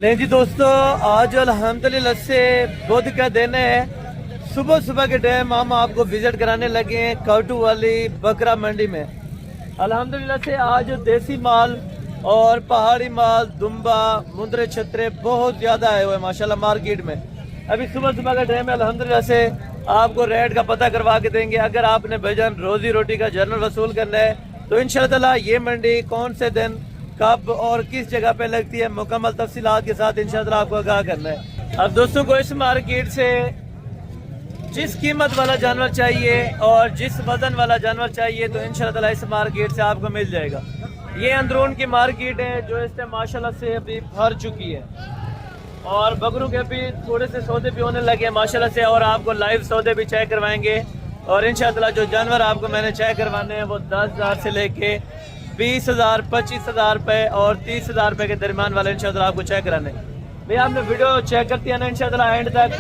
नहीं जी दोस्तों, आज अल्हम्दुलिल्लाह से बुध का दिन है। सुबह सुबह के टाइम हम आपको विजिट कराने लगे हैं काटू वाली बकरा मंडी में। अल्हम्दुलिल्लाह से आज देसी माल और पहाड़ी माल, दुम्बा, मुंदरे, छतरे बहुत ज़्यादा आए हुए हैं माशाल्लाह मार्केट में। अभी सुबह सुबह का टाइम है, अल्हम्दुलिल्लाह से आपको रेट का पता करवा के देंगे। अगर आपने भजन रोजी रोटी का जर्नल वसूल करना है तो इंशाअल्लाह ये मंडी कौन से दिन, कब और किस जगह पे लगती है, मुकम्मल तफसीलात के साथ इंशाअल्लाह आपको आगाह करना है। अब दोस्तों को इस मार्केट से जिस कीमत वाला जानवर चाहिए और जिस वजन वाला जानवर चाहिए तो इंशाअल्लाह इस मार्केट से आपको मिल जाएगा। ये अंदरून की मार्केट है जो इस टाइम माशाल्लाह से अभी भर चुकी है और बकरों के अभी थोड़े से सौदे भी होने लगे हैं माशाल्लाह से। और आपको लाइव सौदे भी चेक करवाएंगे और इंशाअल्लाह जो जानवर आपको मैंने चेक करवाने हैं वो 10,000 से लेके 20,000, 25,000 रुपये और 30,000 रुपये के दरमियान वाले इंशाअल्लाह आपको चेक कराने। भैया आपने वीडियो चेक करती है ना इंशाअल्लाह एंड तक।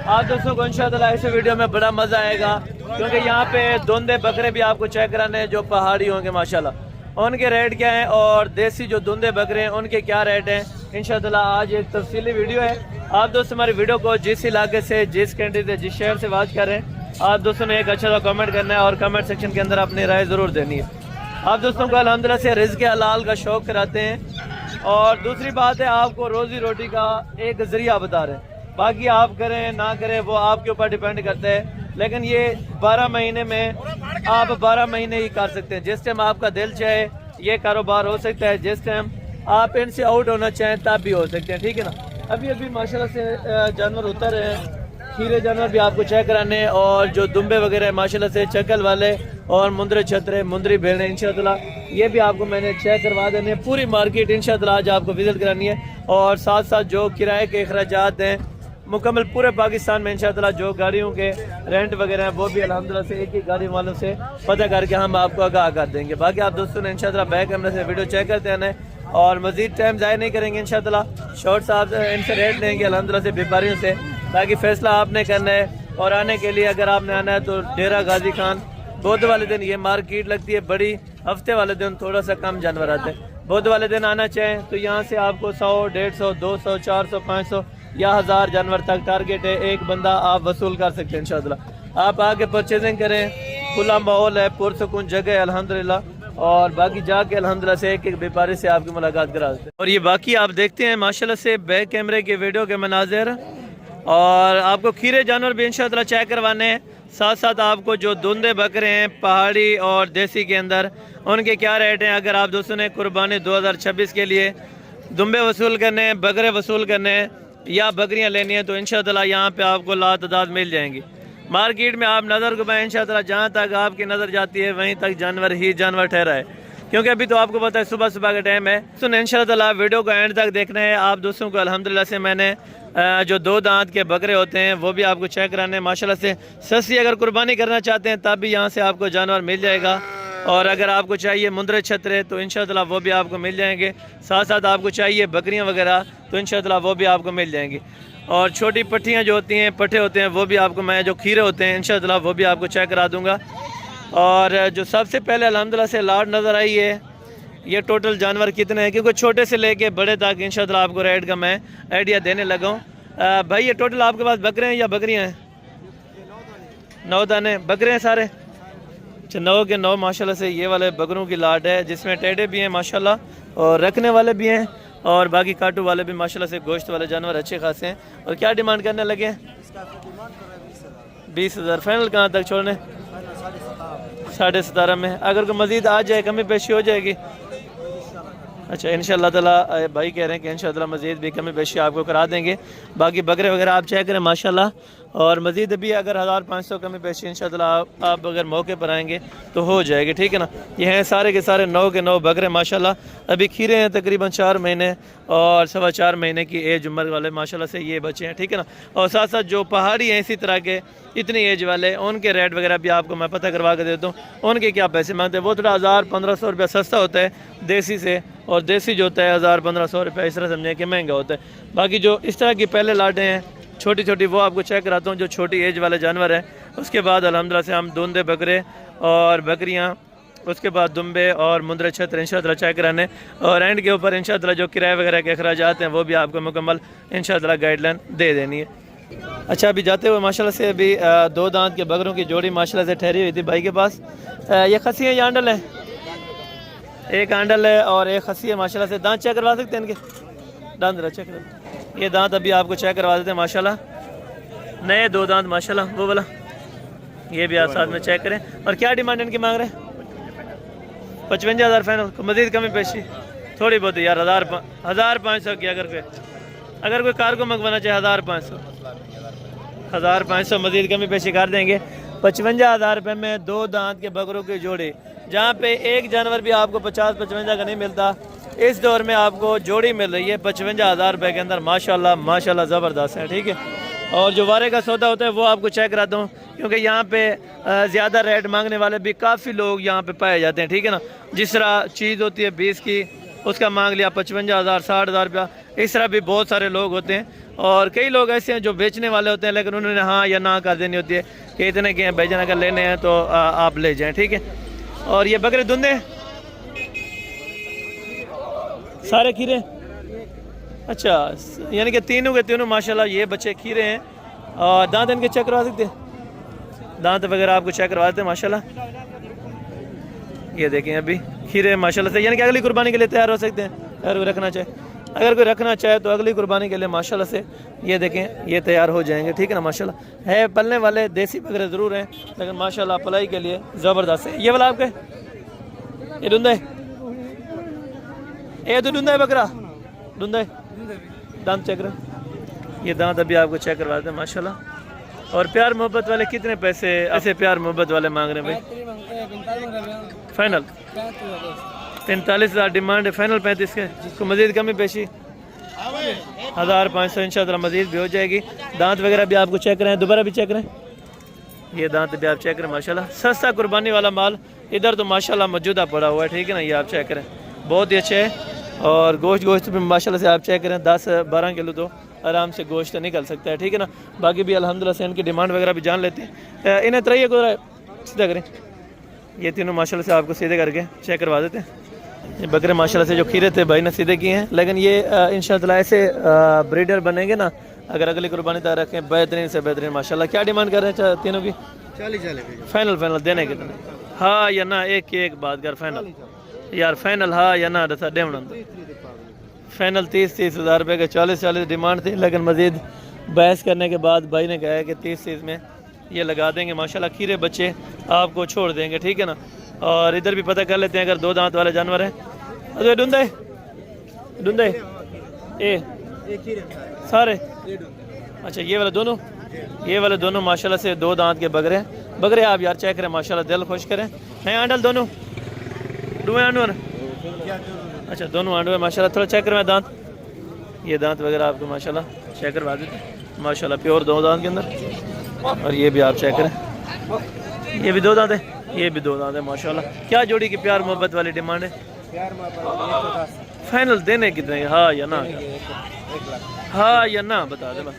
आप दोस्तों को इंशाअल्लाह इस वीडियो में बड़ा मज़ा आएगा क्योंकि यहाँ पे धुंधे बकरे भी आपको चेक कराने हैं जो पहाड़ी होंगे माशाल्लाह। उनके रेट क्या हैं और देसी जो धुंधे बकरे हैं उनके क्या रेट हैं इंशाअल्लाह आज एक तफसीली वीडियो है। आप दोस्त हमारी वीडियो को जिस इलाके से, जिस कंट्री से, जिस शहर से वॉच कर रहे हैं, आप दोस्तों ने एक अच्छा सा कमेंट करना है और कमेंट सेक्शन के अंदर अपनी राय ज़रूर देनी है। आप दोस्तों को अल्हम्दुलिल्लाह से रिज़्क़ हलाल का शौक़ कराते हैं और दूसरी बात है आपको रोज़ी रोटी का एक ज़रिया बता रहे हैं। बाकी आप करें ना करें वो आपके ऊपर डिपेंड करता है, लेकिन ये 12 महीने में आप 12 महीने ही कर सकते हैं। जिस टाइम आपका दिल चाहे ये कारोबार हो सकता है, जिस टाइम आप इनसे आउट होना चाहें तब भी हो सकते हैं, ठीक है ना। अभी अभी माशाल्लाह से जानवर उतर रहे हैं, खीरे जानवर भी आपको चेक कराने हैं और जो दुम्बे वगैरह माशाल्लाह से चकल वाले और मुंदरे छतरे, मुंदरी भेड़ें इंशाअल्लाह ये भी आपको मैंने चेक करवा देने हैं। पूरी मार्केट इंशाअल्लाह आज आपको विजिट करानी है और साथ साथ जो किराए के अखराजात हैं मुकम्मल पूरे पाकिस्तान में इंशाअल्लाह जो गाड़ियों के रेंट वगैरह हैं वो भी अल्हम्दुलिल्लाह से एक ही गाड़ी वालों से पता करके हम आपको आगाह कर देंगे। बाकी आप दोस्तों ने इंशाअल्लाह बैक कैमरे से वीडियो चेक करते हैं और मज़ीद टाइम ज़ाया नहीं करेंगे इंशाअल्लाह। शॉर्ट्स आप इनसे रेट लेंगे अल्हम्दुलिल्लाह से व्यापारियों से, ताकि फ़ैसला आपने करना है। और आने के लिए अगर आपने आना है तो डेरा गाजी खान बुध वाले दिन ये मार्केट लगती है बड़ी, हफ्ते वाले दिन थोड़ा सा कम जानवर आते हैं। बुध वाले दिन आना चाहें तो यहाँ से आपको 100, 150, 200, 400, 500 या 1000 जानवर तक टारगेट है। एक बंदा आप वसूल कर सकते हैं इंशाअल्लाह। आप आके परचेजिंग करें, खुला माहौल है, पुरसकून जगह है अल्हम्दुलिल्लाह। और बाकी जाके अल्हम्दुलिल्लाह से एक एक व्यापारी से आपकी मुलाकात करा देते हैं। और ये बाकी आप देखते हैं माशाल्लाह से बैक कैमरे के वीडियो के मनाजिर और आपको खीरे जानवर भी इंशाअल्लाह चेक करवाने हैं। साथ साथ आपको जो धुंधे बकरे हैं पहाड़ी और देसी के अंदर उनके क्या रेट हैं। अगर आप दोस्तों ने कुर्बानी 2026 के लिए दुम्बे वसूल करने हैं, बकरे वसूल करने हैं या बकरियां लेनी है तो इंशाअल्लाह यहाँ पे आपको लातादाद मिल जाएंगी। मार्केट में आप नज़र घुमाएं इंशाअल्लाह, जहाँ तक आपकी नज़र जाती है वहीं तक जानवर ही जानवर ठहरा है, क्योंकि अभी तो आपको पता है सुबह सुबह का टाइम है। तो इंशाअल्लाह वीडियो को एंड तक देखना है। आप दोस्तों को अल्हम्दुलिल्लाह से मैंने जो 2 दांत के बकरे होते हैं वो भी आपको चेक कराने हैं माशाल्लाह से। सस्ती अगर कुर्बानी करना चाहते हैं तब भी यहाँ से आपको जानवर मिल जाएगा और अगर आपको चाहिए मुंदरे छतरे तो इंशाअल्लाह वो भी आपको मिल जाएंगे। साथ साथ आपको चाहिए बकरियाँ वगैरह तो इंशाअल्लाह वो भी आपको मिल जाएंगी। और छोटी पट्टियाँ जो होती हैं, पट्टे होते हैं, वो भी आपको मैं जो खीरे होते हैं इंशाअल्लाह वो भी आपको चेक करा दूँगा। और जो सबसे पहले अल्हम्दुलिल्लाह से लाट नज़र आई है, ये टोटल जानवर कितने हैं, क्योंकि छोटे से लेके बड़े तक इंशाअल्लाह आपको रेट का मैं आइडिया देने लगा हूँ। भाई ये टोटल आपके पास बकरे हैं या बकरियाँ हैं? 9 दाने बकरे हैं सारे। अच्छा, 9 के 9 माशाल्लाह से ये वाले बकरों की लाट है, जिसमें टेढ़े भी हैं माशाल्लाह और रखने वाले भी हैं और बाकी काटू वाले भी माशाल्लाह से। गोश्त वाले जानवर अच्छे खासे हैं। और क्या डिमांड करने लगे? 20,000। फाइनल कहाँ तक छोड़ने? 17.5 में। अगर कोई मज़ीद आ जाए कमी पेशी हो जाएगी। अच्छा, इंशाअल्लाह ताला भाई कह रहे हैं कि इंशाअल्लाह मज़ीद भी कमी पेशी आपको करा देंगे। बाकी बकरे वगैरह आप चेक करें माशाअल्लाह, और मज़ीद भी अगर 1500 कमी पेशी इंशाअल्लाह आप अगर मौके पर आएंगे तो हो जाएगी, ठीक है ना। ये हैं सारे के सारे 9 के 9 बकरे माशाअल्लाह। अभी खीरे हैं तकरीबन 4 महीने और 4.25 महीने की एज उम्र वाले माशाअल्लाह से ये बच्चे हैं, ठीक है ना। और साथ साथ जो पहाड़ी हैं इसी तरह के इतनी एज वाले उनके रेट वगैरह भी आपको मैं पता करवा के देता हूँ। उनके क्या पैसे मांगते हैं, वो थोड़ा 1000-1500 रुपया सस्ता होता है देसी से, और देसी जो होता है 1000-1500 रुपया इस तरह समझें कि महंगा होता है। बाकी जो इस तरह की पहले लाटें हैं छोटी छोटी वो आपको चेक कराता हूँ, जो छोटी एज वाले जानवर हैं। उसके बाद अल्हम्दुलिल्लाह से हम धुंधे बकरे और बकरियाँ उसके बाद दुम्बे और मुंदर छतर इंशाअल्लाह चेक कराने, और एंड के ऊपर इंशाअल्लाह जो किराए वगैरह के अखराजात हैं वो भी आपको मुकम्मल इंशाअल्लाह गाइडलाइन दे देनी है। अच्छा, अभी जाते हुए माशाल्लाह से अभी 2 दांत के बकरों की जोड़ी माशाल्लाह से ठहरी हुई थी भाई के पास। ये खसी है या आंडल है? एक आंडल है और एक खसी है माशाल्लाह से। दांत चेक करवा सकते हैं इनके? दांत चेक कर, ये दांत अभी आपको चेक करवा देते हैं माशाल्लाह, नए 2 दांत माशाल्लाह। वो वाला ये भी आप साथ में चेक करें। और क्या डिमांड इनकी मांग रहे हैं? 55,000 फाइनल। मज़ीद कमी पेशी थोड़ी बहुत यार, 1,500 की। अगर कोई कार को मंगवाना चाहे 1,500 मज़ीद कमी पेशी कर देंगे। 55,000 रुपये में 2 दांत के बकरों की जोड़ी, जहाँ पे एक जानवर भी आपको 50-55 का नहीं मिलता, इस दौर में आपको जोड़ी मिल रही है 55,000 रुपये के अंदर। माशाल्लाह माशाल्लाह ज़बरदस्त है, ठीक है। और जो वारे का सौदा होता है वो आपको चेक कराता हूँ, क्योंकि यहाँ पे ज़्यादा रेट मांगने वाले भी काफ़ी लोग यहाँ पे पाए जाते हैं, ठीक है ना। जिस तरह चीज़ होती है 20 की, उसका मांग लिया 55,000 60,000 रुपया, इस तरह भी बहुत सारे लोग होते हैं। और कई लोग ऐसे हैं जो बेचने वाले होते हैं, लेकिन उन्होंने हाँ या ना कर देनी होती है कि इतने के हैं भाईजान, अगर लेने हैं तो आप ले जाएँ, ठीक है। और ये बकरे धुंधे सारे खीरे, अच्छा, यानी कि तीनों के तीनों माशाल्लाह ये बच्चे खीरे हैं। और दांत इनके चेक करवा सकते हैं? दांत वगैरह आपको चेक करवा देते हैं माशाल्लाह। ये देखें अभी खीरे माशाल्लाह से, यानी कि अगली कुर्बानी के लिए तैयार हो सकते हैं अगर कोई रखना चाहे। अगर कोई रखना चाहे तो अगली कुर्बानी के लिए माशाल्लाह से ये देखें ये तैयार हो जाएंगे, ठीक है ना। माशाल्लाह है पलने वाले देसी बकरे ज़रूर हैं, लेकिन माशाल्लाह पलाई के लिए ज़बरदस्त है। ये वाला आपके ये धुंधा है, ये तो धुंधा है बकरा, धुंधा है। दांत चेक करें, ये दांत अभी आपको चेक करवा दें माशाल्लाह। और प्यार मोहब्बत वाले कितने पैसे ऐसे प्यार मोहब्बत वाले मांग रहे हैं भाई? फाइनल 45,000 डिमांड है, फाइनल 35 के। इसको मज़ीद कमी पेशी 1,500 इंशाअल्लाह मज़ीद भी हो जाएगी। दांत वगैरह भी आपको चेक करें, दोबारा भी चेक करें। ये दांत भी आप चेक करें माशाल्लाह। सस्ता कुर्बानी वाला माल इधर तो माशाल्लाह मौजूदा पड़ा हुआ है, ठीक है ना। ये आप चेक करें, बहुत ही अच्छे है। और गोश्त भी माशाल्लाह से आप चेक करें, 10-12 किलो तो आराम से गोश्त निकल सकता है, ठीक है ना। बाकी भी अल्हम्दुलिल्लाह से इनकी डिमांड वगैरह भी जान लेते हैं। इन्हें त्रैया को सीधा करें, ये तीनों माशाल्लाह से आपको सीधे करके चेक करवा देते हैं। ये बकरे माशाल्लाह से जो खीरे थे भाई ने सीधे किए हैं, लेकिन ये इंशाअल्लाह ऐसे ब्रीडर बनेंगे ना, अगर अगली कुर्बानी तक रखें बेहतरीन से बेहतरीन माशाल्लाह। क्या डिमांड कर रहे हैं तीनों की? 40 फाइनल देने कितने? हाँ या ना, एक बात कर, फाइनल यार, फाइनल हाँ या ना दसा डेमन फाइनल 30,000 रुपये के 40 डिमांड थी, लेकिन मज़ीद बहस करने के बाद भाई ने कहा है कि 30 में ये लगा देंगे माशाल्लाह। खीरे बच्चे आपको छोड़ देंगे, ठीक है ना। और इधर भी पता कर लेते हैं अगर 2 दांत वाले जानवर हैं। अरे डूंदे ए सारे, अच्छा ये वाले दोनों माशाल्लाह से 2 दांत के बकरे आप यार चेक करें माशाल्लाह, दिल खुश करें। हैं आंडल दोनों आंडवर, अच्छा दोनों आंडवर माशाल्लाह। थोड़ा चेक करें दांत, ये दांत वगैरह आपको माशाल्लाह चेक करवा देते हैं माशाल्लाह, प्योर 2 दांत के अंदर। और ये भी आप चेक करें, ये भी 2 दांत है, ये भी 2 दांत है माशाल्लाह। क्या जोड़ी की प्यार मोहब्बत वाली डिमांड है? फाइनल देने कितने? हाँ या ना, हाँ या ना बता दे बस,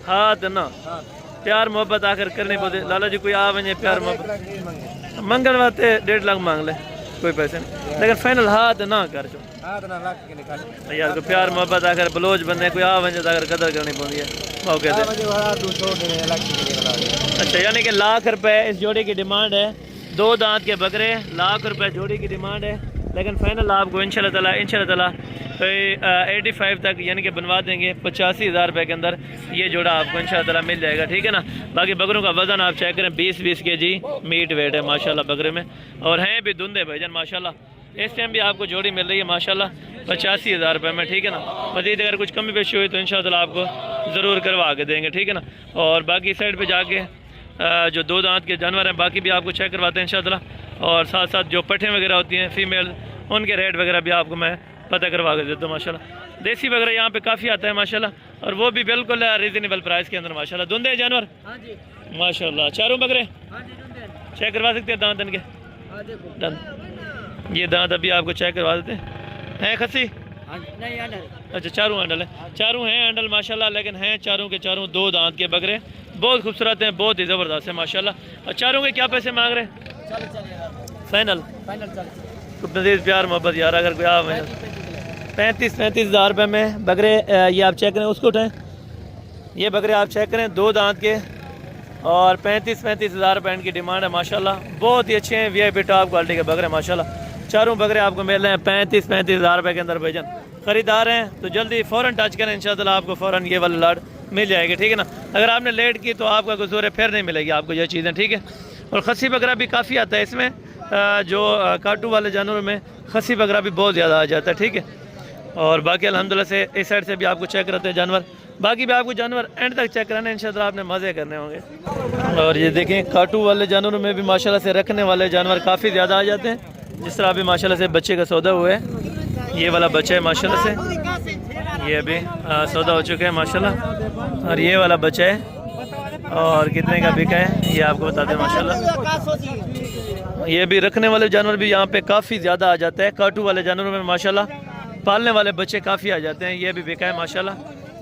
हाँ तो ना। प्यार मोहब्बत आकर करनी पड़े लाला जी, कोई आ वजे प्यार मोहब्बत मंगल वास्ते 1.5 लाख मांग ले, कोई पैसे नहीं, लेकिन फाइनल हाँ तो ना कर चो यार। कोई प्यार मोहब्बत आकर बलोच बंदे कोई आ वजे अगर कदर करनी पड़ती है मौके से। अच्छा, यानी कि लाख रुपए इस जोड़ी की डिमांड है। 2 दांत के बकरे, लाख रुपए जोड़ी की डिमांड है, लेकिन फाइनल आपको इंशाल्लाह 85 तक यानी कि बनवा देंगे। 85,000 रुपये के अंदर ये जोड़ा आपको इंशाल्लाह मिल जाएगा, ठीक है ना। बाकी बकरों का वज़न आप चेक करें, 20-20 kg मीट वेट है माशाल्लाह बकरे में, और हैं भी धुंधे भाईजान माशाल्लाह। इस टाइम भी आपको जोड़ी मिल रही है माशाल्लाह 85,000 रुपये में, ठीक है ना। मज़ीद अगर कुछ कमी पेशी हुई तो इंशाल्लाह आपको ज़रूर करवा के देंगे, ठीक है ना। और बाकी साइड पर जाके जो 2 दांत के जानवर हैं बाकी भी आपको चेक करवाते हैं इंशाल्लाह। और साथ साथ जो पट्ठें वगैरह होती हैं फीमेल, उनके रेट वगैरह भी आपको मैं पता करवा के देता हूँ माशाल्लाह। देसी वगैरह यहाँ पे काफ़ी आता है माशाल्लाह, और वो भी बिल्कुल रीज़नेबल प्राइस के अंदर माशाल्लाह। धुंधे जानवर माशाल्लाह, चारों बकरे चेक करवा सकते हैं दांत इनके। ये दांत अभी आपको चेक करवा देते हैं खस्सी, अच्छा चारों हैंडल है, चारों हैं हैंडल माशाल्लाह, लेकिन हैं चारों के चारों 2 दांत के बकरे, बहुत खूबसूरत हैं, बहुत ही ज़बरदस्त है माशाल्लाह। और चारों के क्या पैसे मांग रहे हैं? फाइनल फाइनल चल खूब मजीद प्यार मोहब्बत यार। अगर कोई आप 35 हज़ार रुपये में बकरे ये आप चेक करें, उसको उठाएँ। ये बकरे आप चेक करें 2 दांत के और 35 हज़ार रुपये इनकी डिमांड है माशाल्लाह। बहुत ही अच्छे हैं, VIP टॉप क्वालिटी के बकरे माशाल्लाह। चारों बकरे आपको मिल रहे हैं 35 हज़ार रुपये के अंदर भाईजान। ख़रीदार हैं तो जल्दी फ़ौरन टच करें, इंशाअल्लाह आपको फ़ौरन ये वाला लाड मिल जाएगी, ठीक है ना। अगर आपने लेट की तो आपका कसूर है, फिर नहीं मिलेगी आपको ये चीज़ें, ठीक है। और खस्सी बकरा भी काफ़ी आता है इसमें, जो काटू वाले जानवरों में खस्सी बकरा भी बहुत ज़्यादा आ जाता है, ठीक है। और बाकी अल्हम्दुलिल्लाह से इस साइड से भी आपको चेक करते हैं जानवर, बाकी भी आपको जानवर एंड तक चेक कराना है, इंशाअल्लाह आपने मज़े करने होंगे। और ये देखें काटू वाले जानवरों में भी माशाल्लाह से रखने वाले जानवर काफ़ी ज़्यादा आ जाते हैं। जिस तरह अभी माशाल्लाह से बच्चे का सौदा हुआ है, ये वाला बच्चा है माशाल्लाह से, ये अभी सौदा हो चुका है माशाल्लाह। और ये वाला बच्चा है और कितने का बिका है ये आपको बता दें माशाल्लाह। ये भी रखने वाले जानवर भी यहाँ पे काफ़ी ज़्यादा आ जाता है। काटू वाले जानवरों में माशाल्लाह पालने वाले बच्चे काफ़ी आ जाते हैं। ये भी बिका है माशाल्लाह,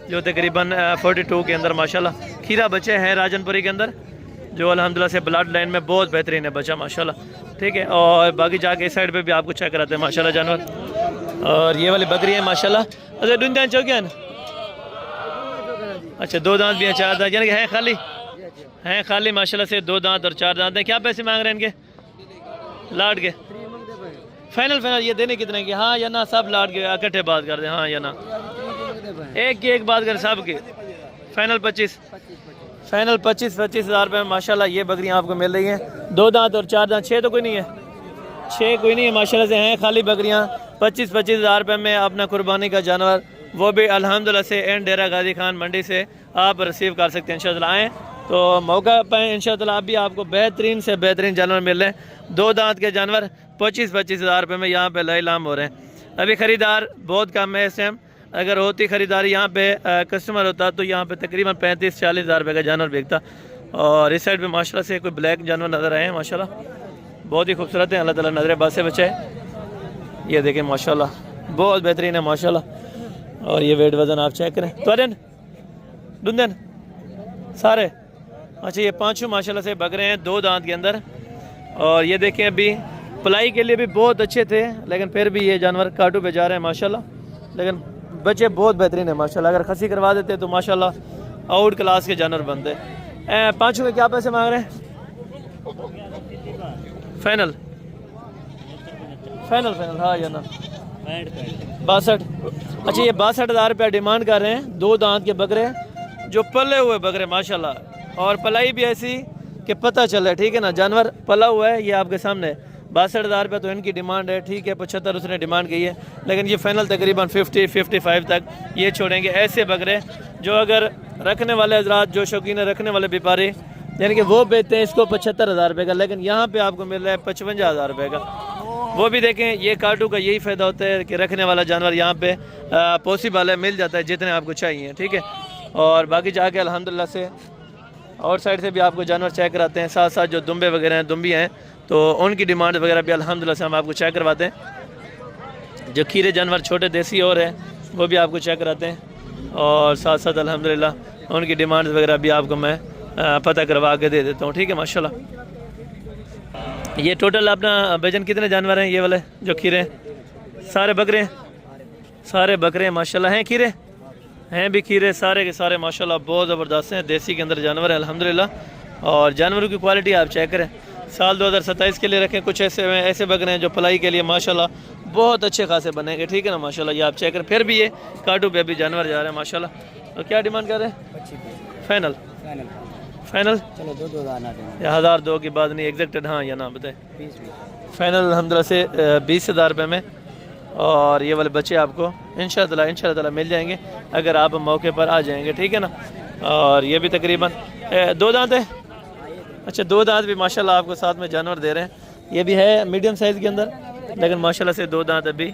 जो तकरीबन 42 के अंदर माशाल्लाह। खीरा बच्चे हैं राजनपुरी के अंदर, जो अल्हम्दुलिल्लाह से ब्लड लाइन में बहुत बेहतरीन है बच्चा माशाल्लाह, ठीक है। और बाकी जाके इस साइड पे भी आपको चेक कराते हैं माशाल्लाह जानवर। और ये वाली बकरी है माशाल्लाह। अच्छा दुनिया चौकिया ना, अच्छा 2 दांत भी हैं, 4 दांत, यानी कि हैं खाली माशाल्लाह से 2 दांत और 4 दांत हैं। क्या पैसे मांग रहे हैं इनके लाड के? फाइनल ये देने कितने के? हाँ या ना, सब लाड के इकट्ठे बात कर दे, हाँ या ना, एक की एक बात करें सब की। फाइनल 25 हज़ार रुपये में माशाल्लाह ये बकरियाँ आपको मिल रही हैं। 2 दांत और 4 दांत, 6 तो कोई नहीं है, 6 कोई नहीं है माशाल्लाह से, हैं खाली बकरियाँ। 25 हज़ार रुपये में अपना कुर्बानी का जानवर, वो भी अल्हम्दुलिल्लाह से एंड डेरा गाजी खान मंडी से आप रिसीव कर सकते हैं। इंशाअल्लाह आएँ तो मौका पाएँ इंशाअल्लाह, आप भी आपको बेहतरीन से बेहतरीन जानवर मिल रहे हैं। 2 दांत के जानवर 25 हज़ार रुपये में यहाँ पे लाम हो रहे हैं। अभी ख़रीदार बहुत कम है इस टाइम, अगर होती ख़रीदारी यहाँ पे कस्टमर होता तो यहाँ पे तकरीबन 35-40 हज़ार रुपये का जानवर बिकता। और इस साइड पे माशाल्लाह से कोई ब्लैक जानवर नज़र आए हैं माशाल्लाह, बहुत ही खूबसूरत है, अल्लाह ताला नज़र बात से बचाए। ये देखें माशाल्लाह बहुत बेहतरीन है माशाल्लाह। और ये वेट वज़न आप चेक करें, तो दुंदन सारे, अच्छा ये 5 माशाल्लाह से बकरे हैं 2 दांत के अंदर। और ये देखें अभी पलाई के लिए भी बहुत अच्छे थे, लेकिन फिर भी ये जानवर काटू पे जा रहे हैं माशाल्लाह, लेकिन बच्चे बहुत बेहतरीन है माशाल्लाह। अगर खसी करवा देते तो माशाल्लाह आउट क्लास के जानवर बनते। 5 में क्या पैसे मांग रहे हैं? फाइनल हाँ या ना 62। अच्छा ये 62 हज़ार रुपया डिमांड कर रहे हैं। 2 दांत के बकरे जो पले हुए बकरे माशाल्लाह, और पलाई भी ऐसी कि पता चले, ठीक है ना, जानवर पला हुआ है। ये आपके सामने 62 हज़ार रुपये तो इनकी डिमांड है, ठीक है। 75 उसने डिमांड की है, लेकिन ये फाइनल तकरीबन 50-55 तक ये छोड़ेंगे। ऐसे बकरे जो अगर रखने वाले हजरात, जो शौकीन रखने वाले व्यापारी, यानी कि वो बेचते हैं इसको 75 हज़ार रुपये का, लेकिन यहाँ पे आपको मिल रहा है 55 हज़ार रुपये का। वो भी देखें, ये काटू का यही फ़ायदा होता है कि रखने वाला जानवर यहाँ पे पॉसिबल है, मिल जाता है जितने आपको चाहिए, ठीक है। और बाकी जाके अल्हम्दुलिल्लाह से और साइड से भी आपको जानवर चेक कराते हैं, साथ साथ जो दुम्बे वगैरह हैं, दुम्बी हैं, तो उनकी डिमांड वगैरह भी अल्हम्दुलिल्लाह से हम आपको चेक करवाते हैं। जो खीरे जानवर छोटे देसी और हैं वो भी आपको चेक कराते हैं, और साथ साथ अल्हम्दुलिल्लाह उनकी डिमांड वगैरह भी आपको मैं पता करवा के दे देता हूँ, ठीक है माशाल्लाह। ये टोटल अपना वजन कितने जानवर हैं? ये वाले जो खीरे हैं सारे बकरे हैं, सारे बकरे हैं माशाल्लाह। हैं खीरे हैं भी, खीरे सारे के सारे माशाल्लाह बहुत ज़बरदस्त हैं, देसी के अंदर जानवर है अल्हम्दुलिल्लाह। और जानवरों की क्वालिटी आप चेक करें, साल 2027 के लिए रखें। कुछ ऐसे बकरे हैं जो पलाई के लिए माशाल्लाह बहुत अच्छे खासे बनेंगे, ठीक है ना माशाल्लाह। ये आप चेक करें। फिर भी ये काटू पे भी जानवर जा रहे हैं माशाल्लाह। तो क्या डिमांड कर रहे हैं? फाइनल चलो 1002 की बात नहीं, एग्जैक्टेड हाँ या ना बताए। फाइनल अल्हम्दुलिल्लाह से 20 हज़ार रुपये में। और ये वाले बच्चे आपको इंशाअल्लाह मिल जाएंगे अगर आप मौके पर आ जाएंगे, ठीक है ना। और ये भी तकरीबन 2 दांत है। अच्छा 2 दांत भी माशाल्लाह आपको साथ में जानवर दे रहे हैं। ये भी है मीडियम साइज़ के अंदर, लेकिन माशाल्लाह से 2 दांत अभी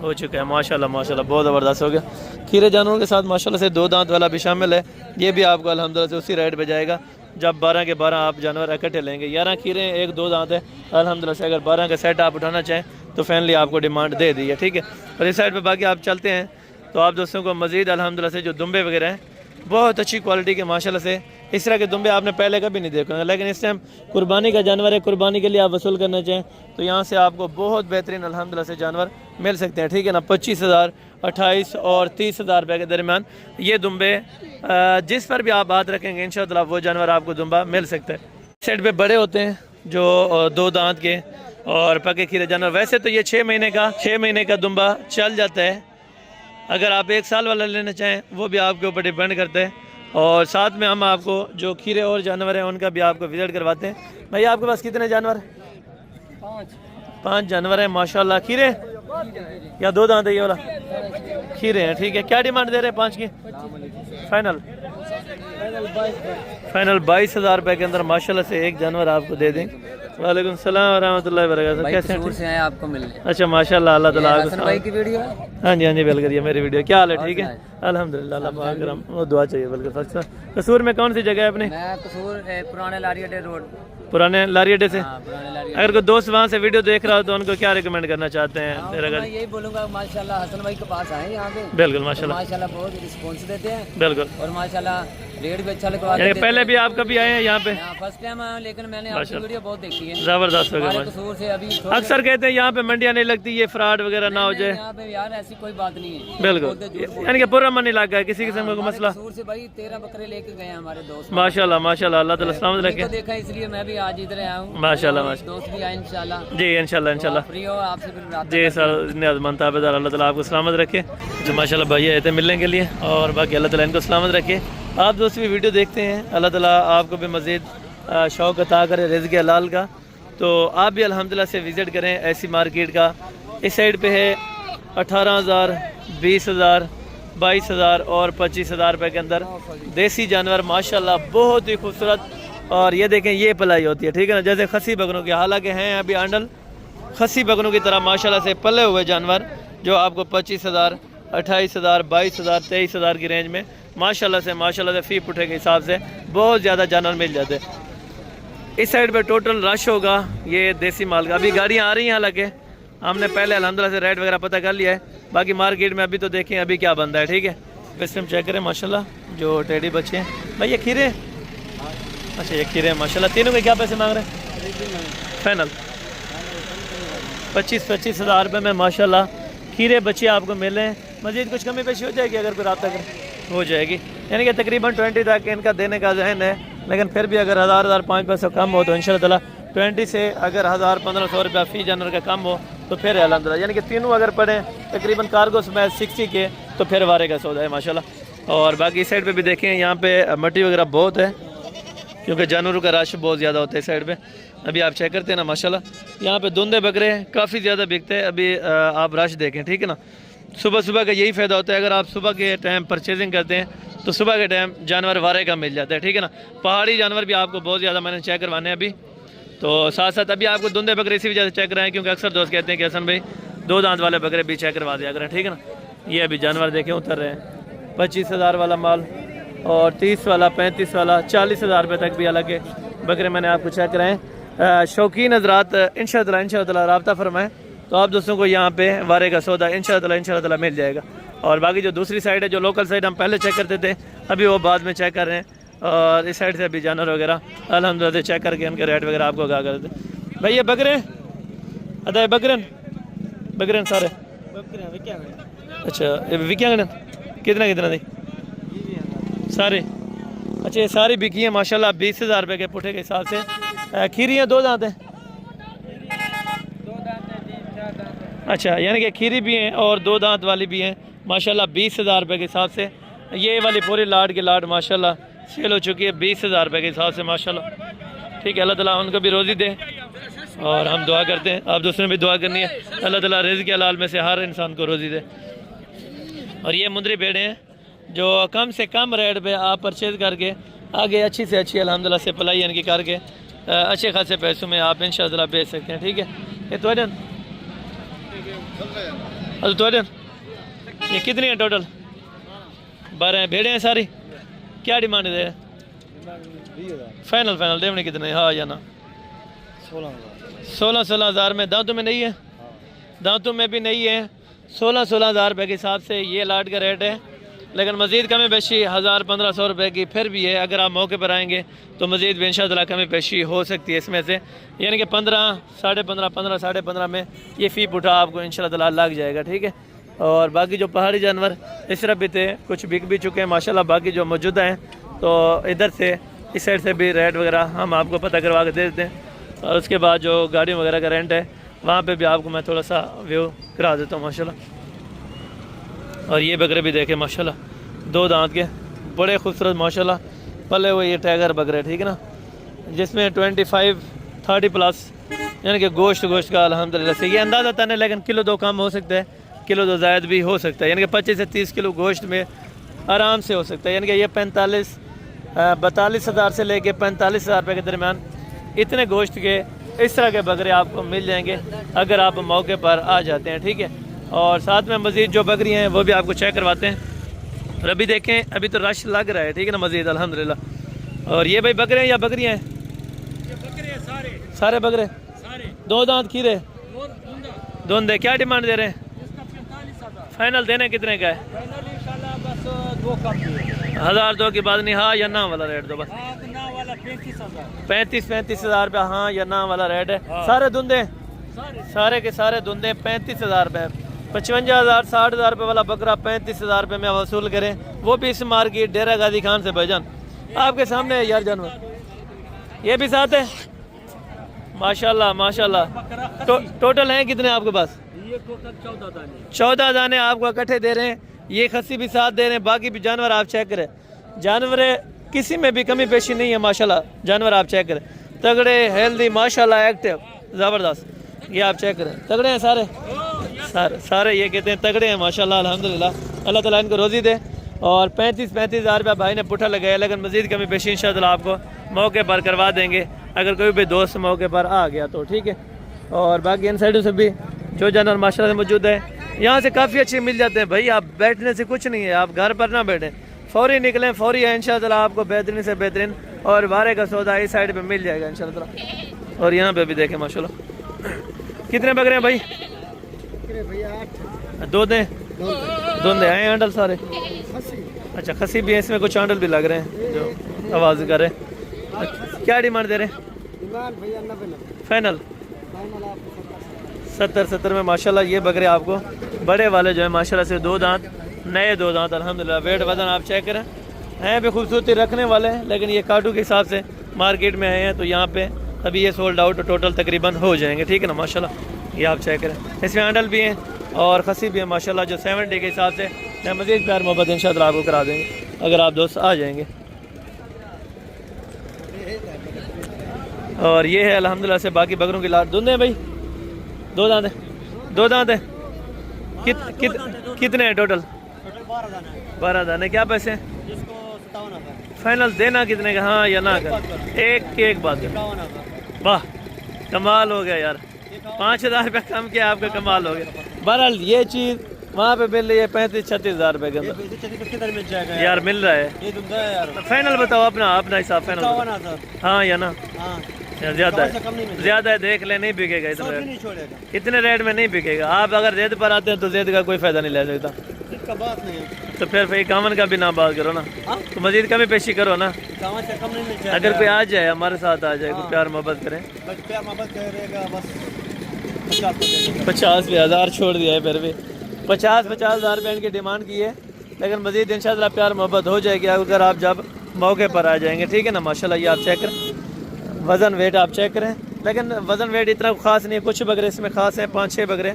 हो चुका है माशाल्लाह बहुत ज़बरदस्त हो गया। खीरे जानवरों के साथ माशाल्लाह से 2 दांत वाला भी शामिल है। ये भी आपको अल्हम्दुलिल्लाह से उसी रेट पे जाएगा जब 12 के 12 आप जानवर इकट्ठे लेंगे। 11 खीरे 1-2 दांत है अल्हम्दुलिल्लाह से। अगर 12 का सेट आप उठाना चाहें तो फाइनली आपको डिमांड दे दी है, ठीक है। और इस साइड पर बाकी आप चलते हैं तो आप दोस्तों को मज़ीद अल्हम्दुलिल्लाह से जो दुम्बे वगैरह हैं बहुत अच्छी क्वालिटी के माशाल्लाह से इस तरह के दुम्बे आपने पहले कभी नहीं देखे होंगे, लेकिन इस टाइम कुर्बानी का जानवर है, कुर्बानी के लिए आप वसूल करना चाहें तो यहाँ से आपको बहुत बेहतरीन अल्हम्दुलिल्लाह से जानवर मिल सकते हैं, ठीक है ना। 25,000, 28 और 30,000 रुपये के दरमियान ये दुम्बे जिस पर भी आप बात रखेंगे इंशाअल्लाह वो जानवर आपको दुम्बा मिल सकता है। साइड पे बड़े होते हैं जो 2 दांत के और पके खीरे जानवर। वैसे तो ये 6 महीने का दुम्बा चल जाता है, अगर आप 1 साल वाला लेना चाहें वो भी आपके ऊपर डिपेंड करता है। और साथ में हम आपको जो खीरे और जानवर हैं उनका भी आपको विजिट करवाते हैं। भैया आपके पास कितने जानवर? 5 जानवर हैं माशाल्लाह। खीरे या 2 दांत है ये वाला? खीरे हैं, ठीक है। क्या डिमांड दे रहे हैं 5 की? फाइनल 22,000 रुपये के अंदर माशाल्लाह से एक जानवर आपको दे दें। वालेकुम सलाम व रहमतुल्लाहि व बरकातहू। कैसे हैं? से हैं आपको मिलने। अच्छा माशाल्लाह, अल्लाह ताला आपको। हसन भाई की वीडियो है? हाँ जी बिल्कुल, ये मेरी वीडियो। क्या हाल है? ठीक है अल्हम्दुलिल्लाह, अल्लाह पाक करम। वो दुआ चाहिए बिल्कुल। कसूर में कौन सी जगह है अपनी? मैं कसूर पुराने लारी अड्डे रोड। पुराने लारी अड्डे से? पुराने लारी। अगर कोई दोस्त वहाँ से वीडियो देख रहा हो तो उनको क्या रिकमेंड करना चाहते हैं? मैं यही बोलूँगा माशाल्लाह हसन भाई के पास आए यहाँ पे। बिल्कुल माशाल्लाह, माशाल्लाह बहुत रिस्पॉन्स देते हैं। बिल्कुल। और माशाल्लाह रेट भी अच्छा लगवा हैं। पहले भी आप कभी आए हैं यहाँ पे? फर्स्ट टाइम आया, लेकिन मैंने आपकी वीडियो बहुत देखी है। जबरदस्त हो गया। कसूर से अभी अक्सर कहते हैं यहाँ पे मंडियाँ नहीं लगती, ये फ्रॉड वगैरह ना हो जाए। यहाँ पे यार ऐसी कोई बात नहीं है। बिल्कुल, यानी कि पूरा मन इलाका है, किसी किस्म का मसला? कसूर से भाई 13 बकरे लेके गए हमारे दोस्त। माशाल्लाह माशाल्लाह, अल्लाह ताला सलामत रखे। देखा इसलिए मैं भी आज इधर आया हूँ। माशाल्लाह दोस्त भी आए इंशाल्लाह। जी इंशाल्लाह इंशाल्लाह। फ्री हो आपसे फिर जी सर, नियाज़मंद ताबेदार, अल्लाह ताला आपको सलामत रखे। जो माशाल्लाह भाई आए थे मिलने के लिए, और बाकी अल्लाह ताला इनको सलामत रखे। आप दोस्त भी वीडियो देखते हैं, अल्लाह ताला आपको भी मज़ीद शौक़ अता करे रिज़्क़ हलाल का। तो आप भी अल्हम्दुलिल्लाह से विज़िट करें ऐसी मार्केट का। इस साइड पे है 18,000, 20,000, 22,000 और 25,000 रुपये के अंदर देसी जानवर माशाल्लाह बहुत ही खूबसूरत। और ये देखें, ये पलाई होती है, ठीक है ना, जैसे खसी बकरों की। हालांकि हैं अभी आंडल खसी बकरों की तरह माशाल्लाह से पले हुए जानवर, जो आपको 25,000, 28,000, 22,000, 23,000 की रेंज में माशाल्लाह से फ़ी पुठे के हिसाब से बहुत ज़्यादा जानवर मिल जाते हैं। इस साइड पे टोटल रश होगा ये देसी माल का। अभी गाड़ियाँ आ रही हैं, हालांकि हमने पहले अल्हम्दुलिल्लाह से रेट वगैरह पता कर लिया है। बाकी मार्केट में अभी तो देखें अभी क्या बनता है, ठीक है। वैसे हम चेक करें माशाल्लाह जो टेडी बच्चे हैं। भाई ये खीरे? अच्छा ये खीरे माशाल्लाह। तीनों के क्या पैसे मांग रहे हैं? फाइनल 25,000 रुपये में माशाल्लाह खीरे बच्चे आपको मिले हैं। मज़ीद कुछ कमी पेशी हो जाएगी अगर कोई रब्ता करें? हो जाएगी, यानी कि तकरीबन 20 तक इनका देने का जहन है। लेकिन फिर भी अगर 1000, 5 पैसे कम हो तो इंशाअल्लाह 20 से अगर 1000-1500 रुपया फ़ी जानवर का कम हो तो फिर अल्हम्दुलिल्लाह, यानी कि तीनों अगर पड़े तकरीबन कार्गो समेत 60 के तो फिर वारे का सौदा है माशाल्लाह। और बाकी इस साइड पे भी देखें, यहाँ पे मट्टी वगैरह बहुत है क्योंकि जानवरों का रश बहुत ज़्यादा होता है इस साइड पे। अभी आप चेक करते हैं ना माशाल्लाह, यहाँ पे धुंधे बकरे काफ़ी ज़्यादा बिकते हैं। अभी आप रश देखें, ठीक है ना। सुबह का यही फ़ायदा होता है, अगर आप सुबह के टाइम परचेजिंग करते हैं तो सुबह के टाइम जानवर वारे का मिल जाता है, ठीक है ना। पहाड़ी जानवर भी आपको बहुत ज़्यादा मैंने चेक करवाने हैं अभी। तो साथ साथ अभी आपको धुंधे बकरे इसी वजह से चेक कराएं क्योंकि अक्सर दोस्त कहते हैं कि हसन भाई 2 दांत वाले बकरे भी चेक करवा दिया करें, ठीक है ना। ये अभी जानवर देखें उतर रहे हैं। 25,000 वाला माल और 30 वाला, 35 वाला, 40,000 रुपये तक भी अलग बकरे मैंने आपको चेक कराएँ। शौकीन हज़रात इंशाअल्लाह रब्ता फरमाएँ तो आप दोस्तों को यहाँ पे वारे का सौदा इंशाअल्लाह मिल जाएगा। और बाकी जो दूसरी साइड है, जो लोकल साइड हम पहले चेक करते थे, अभी वो बाद में चेक कर रहे हैं। और इस साइड से अभी जानवर वगैरह अल्हम्दुलिल्लाह चेक करके उनके रेट वगैरह आपको आगा कर देते। भाई ये बकरे अदा बकरे सारे? अच्छा ये विकिया कितना दी सारे? अच्छा ये सारी बिकी है माशाल्लाह 20,000 रुपये के पुठे के हिसाब से। खीरियाँ 2 दांत हैं? अच्छा, यानी कि खीरी भी हैं और 2 दांत वाली भी हैं माशाल्लाह 20,000 रुपये के हिसाब से। ये वाली पूरी लाड की लाड माशाल्लाह सेल हो चुकी है 20,000 रुपये के हिसाब से माशाल्लाह, ठीक है। अल्लाह ताला उनको भी रोज़ी दे और हम दुआ करते हैं, आप दूसरों ने भी दुआ करनी है, अल्लाह ताला रिज़्क़ हलाल में से हर इंसान को रोज़ी दे। और ये मुंदरी भेड़ें हैं जो कम से कम रेट पे आप परचेज़ करके आगे अच्छी से अच्छी अल्हम्दुलिल्लाह से पलाई इनकी करके अच्छे खासे पैसों में आप इंशाअल्लाह बेच सकते हैं, ठीक है। ये तो ये कितनी है टोटल? 12 भेड़ें हैं सारी। क्या डिमांड है? फाइनल देवने कितने? हाँ या ना? 16,000 में। दांतों में नहीं है? दांतों में भी नहीं है। 16,000 रुपये के हिसाब से ये लाट का रेट है। लेकिन मज़ीद कमी पेशी 1000-1500 रुपये की फिर भी है। अगर आप मौके पर आएंगे तो मज़ीद भी इंशाअल्लाह कमी पेशी हो सकती है इसमें से, यानी कि 15, 15.5, 15, 15.5 में ये फ़ी पुठा आपको इंशाअल्लाह लग जाएगा, ठीक है। और बाकी जो पहाड़ी जानवर इस तरफ भी थे, कुछ बिक भी चुके हैं माशाल्लाह, बाकी जो मौजूदा हैं तो इधर से इस साइड से भी रेट वगैरह हम आपको पता करवा के दे देते हैं। और उसके बाद जो गाड़ियों वगैरह का रेंट है वहाँ पे भी आपको मैं थोड़ा सा व्यू करा देता हूँ माशाल्लाह। और ये बकरे भी देखे माशाल्लाह, 2 दांत के बड़े खूबसूरत माशाल्लाह पले हुए ये टाइगर बकरे, ठीक है ना, जिसमें 25-30 प्लस यानी कि गोश्त का अल्हम्दुलिल्लाह से ये अंदाज़ा तन है, लेकिन किलो 2 कम हो सकता है, किलो 2 ज़ायद भी हो सकता है, यानी कि 25 से 30 किलो गोश्त में आराम से हो सकता है। यानी कि ये 42,000 से लेके 45,000 रुपये के दरमियान इतने गोश्त के इस तरह के बकरे आपको मिल जाएंगे अगर आप मौके पर आ जाते हैं, ठीक है। और साथ में मज़ीद जो बकरियाँ हैं वो भी आपको चेक करवाते हैं। और अभी देखें, अभी तो रश लग रहा है, ठीक है ना, मज़ीद अल्हम्दुलिल्लाह। और ये भाई बकरे हैं या बकरियाँ हैं? सारे बकरे, 2 दांत खीरे, धुंधे। क्या डिमांड दे रहे हैं? फाइनल देने कितने का है? 1002 की बात नहीं, हाँ या ना वाला रेट दो बस। 35,000 रुपया हाँ या ना वाला रेट है। सारे धुंधे, सारे के सारे धुंधे 35,000 रुपये। 55,000 60,000 रुपये वाला बकरा 35,000 रुपये में वसूल करें, वो भी इस मार्केट डेरा गाजी खान से भाईजान आपके सामने है यार जानवर। ये भी साथ है माशाल्लाह माशाल्लाह। टोटल हैं कितने आपके पास? ये टोटल 14 दाने आपको इकट्ठे दे रहे हैं। ये खस्सी भी साथ दे रहे हैं, बाकी भी जानवर आप चेक करें, जानवर किसी में भी कमी पेशी नहीं है माशाल्लाह। जानवर आप चेक करें, तगड़े, हेल्दी माशाल्लाह, एक्टिव, ज़बरदस्त। ये आप चेक करें, तगड़े हैं सारे सारे ये कहते हैं तगड़े हैं माशाल्लाह अल्हम्दुलिल्लाह। अल्लाह ताला इनको रोज़ी दे। और 35,000 रुपया भाई ने पुठा लगाया, लेकिन मज़ीद कमी पेशी इंशाअल्लाह आपको मौके पर करवा देंगे अगर कोई भी दोस्त मौके पर आ गया तो, ठीक है। और बाकी इन साइडों से भी जो जानवर माशाल्लाह से मौजूद है, यहाँ से काफ़ी अच्छे मिल जाते हैं भाई। आप बैठने से कुछ नहीं है, आप घर पर ना बैठें, फौरी निकलें, फौरी है इंशाअल्लाह आपको बेहतरीन से बेहतरीन और वारे का सौदा इस साइड पे मिल जाएगा इंशाअल्लाह। और यहाँ पे भी देखें माशाल्लाह कितने बकरे हैं भाई? 2 दें, धुंधे हैं हैंडल सारे। अच्छा खसी भी है, इसमें कुछ हैंडल भी लग रहे हैं जो आवाज़ कर रहे हैं। क्या डिमांड दे रहे हैं? फाइनल 70 में माशाल्लाह। ये बकरे आपको बड़े वाले जो है माशाल्लाह से 2 दांत, नए 2 दांत अल्हम्दुलिल्लाह। वेट वजन आप चेक करें, हैं भी खूबसूरती रखने वाले हैं, लेकिन ये काटू के हिसाब से मार्केट में आए हैं तो यहाँ पे अभी ये सोल्ड आउट टोटल तकरीबन हो जाएंगे, ठीक है ना माशाल्लाह। ये आप चेक करें, इसमें हैंडल भी हैं और खसी भी है माशाल्लाह, जो 70 के हिसाब से मैं मज़ीद प्यार मोहब्बत इंशाअल्लाह आपको करा देंगे अगर आप दोस्त आ जाएंगे। और ये है अल्हम्दुलिल्लाह से बाकी बकरों की लाट। धुंधे हैं भाई, 2 दांत है, 2 दांत है। कितने हैं टोटल? 12 दाने। क्या पैसे हैं? फाइनल देना कितने का हाँ या ना कर? एक बात है, वाह कमाल हो गया यार, 5,000 रुपये कम किया आपका, कमाल हो गया। बहरहाल ये चीज़ वहाँ पे मिल रही है 35-36 हज़ार रुपये के अंदर मिल जाएगा यार, मिल रहा है। फाइनल बताओ अपना हिसाब, फाइनल हाँ या ना? ज़्यादा है, देख ले, नहीं बिकेगा इतने रेट में नहीं बिकेगा। आप अगर रेट पर आते हैं तो रेट का कोई फ़ायदा नहीं ले सकता, बात नहीं है। तो फिर 51 का भी ना बात करो ना, तो मज़ीद कमी पेशी करो ना। से कम नहीं मिल जाएगा। अगर कोई आ जाए हमारे साथ आ जाए, कोई प्यार मोहब्बत करें, प्यार मोहब्बत करेगा बस 50 भी 1000 छोड़ दिया है, फिर भी 50,000 रुपये इनकी डिमांड की है, लेकिन मज़ीद इंशाअल्लाह प्यार मोहब्बत हो जाएगी अगर आप जब मौके पर आ जाएंगे, ठीक है ना माशाल्लाह। ये आप चेक करें, वज़न वेट आप चेक करें, लेकिन वज़न वेट इतना ख़ास नहीं है, कुछ बकरे इसमें ख़ास हैं, 5-6 बकरे,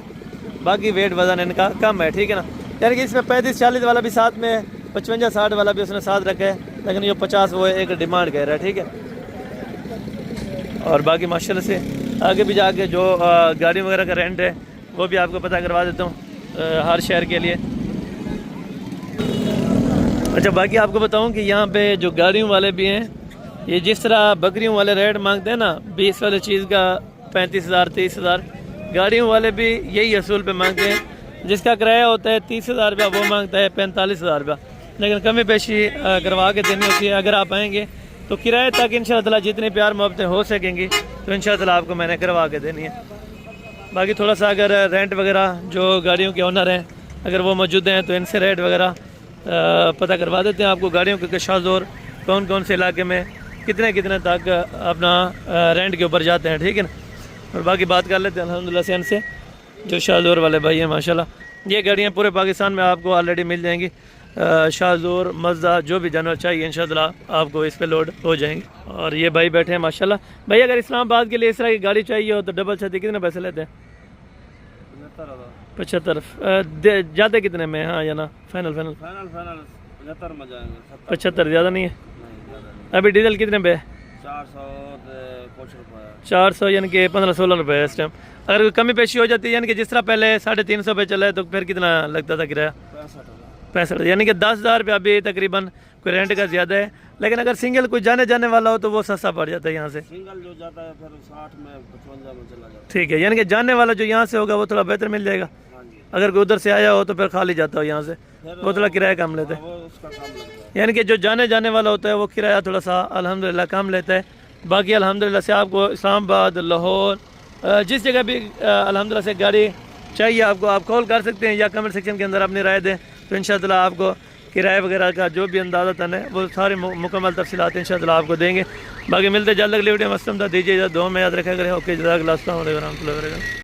बाकी वेट वज़न इनका कम है, ठीक है ना। यानी कि इसमें 35-40 वाला भी साथ में, 55-60 वाला भी उसने साथ रखा है, लेकिन ये 50 वो एक डिमांड कह रहा है, ठीक है। और बाकी माशाल्लाह से आगे भी जाके जो गाड़ी वगैरह का रेंट है वो भी आपको पता करवा देता हूँ हर शहर के लिए। अच्छा बाकी आपको बताऊँ कि यहाँ पे जो गाड़ियों वाले भी हैं, ये जिस तरह बकरियों वाले रेट मांगते हैं ना, 20 वाले चीज़ का 35,000 30,000, गाड़ियों वाले भी यही असूल पे मांगते हैं। जिसका किराया होता है 30,000 रुपया, वो मांगता है 45,000 रुपया, लेकिन कमी पेशी करवा के देनी होती है। अगर आप आएंगे तो किराए तक इंशाअल्लाह जितनी प्यार मोहब्बतें हो सकेंगी तो इंशाअल्लाह आपको मैंने करवा के देनी है। बाकी थोड़ा सा अगर रेंट वगैरह जो गाड़ियों के ओनर हैं अगर वो मौजूद हैं तो इनसे रेट वगैरह पता करवा देते हैं आपको गाड़ियों के शाहजोर कौन कौन से इलाके में कितने कितने तक अपना रेंट के ऊपर जाते हैं, ठीक है ना। और बाकी बात कर लेते हैं अल्हम्दुलिल्लाह से इनसे जो शाहजोर वाले भाई हैं माशाल्लाह। ये गाड़ियाँ पूरे पाकिस्तान में आपको ऑलरेडी मिल जाएंगी। शाहजोर मज़दा जो भी जानवर चाहिए इंशाअल्लाह आपको इस पे लोड हो जाएंगे। और ये भाई बैठे हैं माशाल्लाह। भाई अगर इस्लामाबाद के लिए इस तरह की गाड़ी चाहिए हो तो डबल छत कितने पैसे लेते हैं? 75। जाते कितने में? हाँ या ना? फाइनल 75 ज़्यादा नहीं है? अभी डीजल कितने पे? 400 यानी कि 15-16 रुपये है इस टाइम। अगर कोई कमी पेशी हो जाती है यानी कि जिस तरह पहले 350 पे चला है तो फिर कितना लगता था किराया? 65, यानी कि 10,000 रुपये अभी तकरीबन कोई रेंट का ज़्यादा है। लेकिन अगर सिंगल कोई जाने वाला हो तो वो सस्ता पड़ जाता है यहाँ से। सिंगल जो जाता है फिर 60 में 55 में चला जाता है। ठीक है, यानी कि जाने वाला जो यहाँ से होगा वो थोड़ा बेहतर मिल जाएगा। अगर कोई उधर से आया हो तो फिर खाली जाता हो यहाँ से, वो थोड़ा किराया कम लेते हैं। यानी कि जो जाने वाला होता है वो किराया थोड़ा सा अल्हम्दुलिल्लाह कम लेता है। बाकी अल्हम्दुलिल्लाह से आपको इस्लामाबाद, लाहौर, जिस जगह भी अल्हम्दुलिल्लाह से गाड़ी चाहिए आपको, आप कॉल कर सकते हैं या कमेंट सेक्शन के अंदर अपनी राय दें तो इंशाअल्लाह आपको किराए वगैरह का जो भी अंदाज़ा है वो सारे मुकम्मल तफसीलात इंशाअल्लाह आपको देंगे। बाकी मिलते जल्द अगली वीडियो में। मस्तम दीजिए दुआ में याद रखा करें। ओके, जज़ाकल्लाह, अस्सलाम वालेकुम रहमतुल्लाहि व बरकातहू।